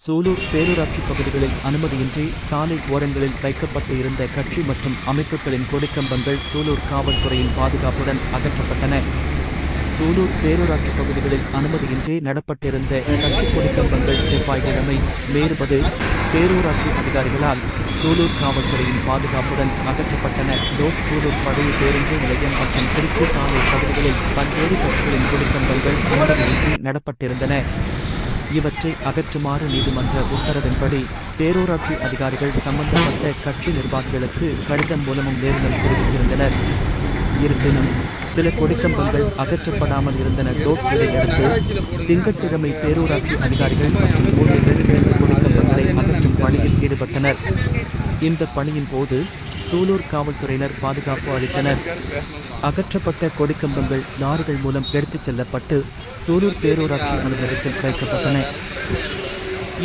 சூலூர் பேரூராட்சி பகுதிகளில் அனுமதியின்றி சாலை ஓரங்களில் வைக்கப்பட்டு இருந்த கட்சி மற்றும் அமைப்புகளின் கொடிக்கம்பங்கள் சூலூர் காவல்துறையின் பாதுகாப்புடன் அகற்றப்பட்டன. சூலூர் பேரூராட்சி பகுதிகளில் அனுமதியின்றி நடப்பட்டிருந்த கட்சி கொடிக்கம்பங்கள் செவ்வாய்க்கிழமை மே 20 பேரூராட்சி அதிகாரிகளால் சூலூர் காவல்துறையின் பாதுகாப்புடன் அகற்றப்பட்டன. சூலூர் பழைய பேருந்து நிலையம் மற்றும் திருச்சி சாலை பகுதிகளில் பல்வேறு கட்சிகளின் கொடிக்கம்பங்கள் அனுமதியின்றி நடப்பட்டிருந்தன. இவற்றை அகற்றுமாறு நீதிமன்ற உத்தரவின்படி பேரூராட்சி அதிகாரிகள் சம்பந்தப்பட்ட கட்சி நிர்வாகிகளுக்கு கடிதம் மூலமும் நேரில் தெரிவித்திருந்தனர். இருப்பினும் சில கொடிக்கம்பங்கள் அகற்றப்படாமல் இருந்தன. இதையடுத்து திங்கட்கிழமை பேரூராட்சி அதிகாரிகள் மற்றும் ஊழியர்கள் 2 கொடிக்கம்பங்களை அகற்றும் பணியில் ஈடுபட்டனர். இந்த பணியின் போது சூலூர் காவல்துறையினர் பாதுகாப்பு அளித்தனர். அகற்றப்பட்ட கொடிக்கம்பங்கள் லாரிகள் மூலம் எடுத்துச் செல்லப்பட்டு சூலூர் பேரூராட்சி அலுவலகத்தில் வைக்கப்பட்டன.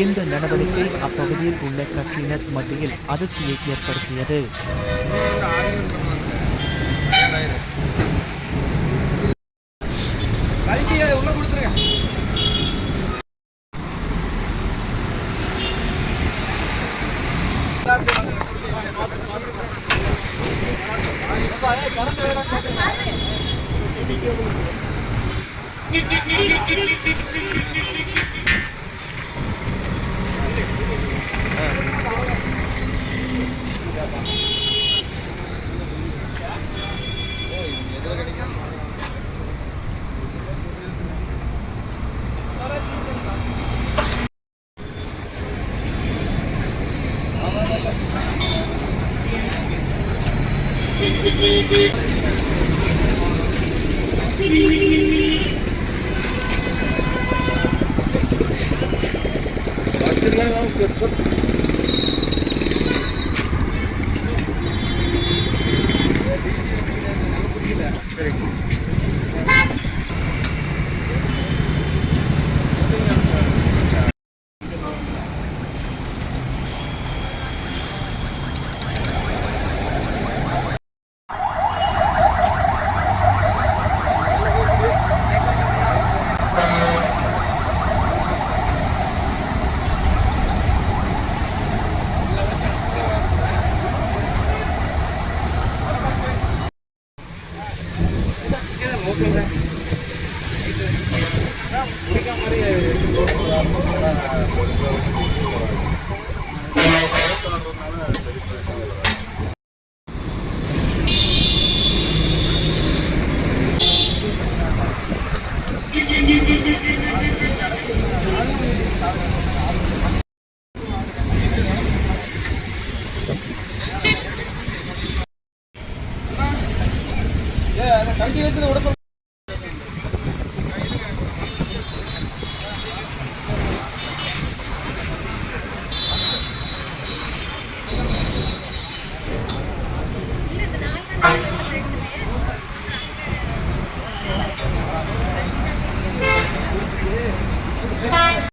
இந்த நடவடிக்கை அப்பகுதியில் உள்ள கட்சியினர் மத்தியில் அதிர்ச்சியை ஏற்படுத்தியது.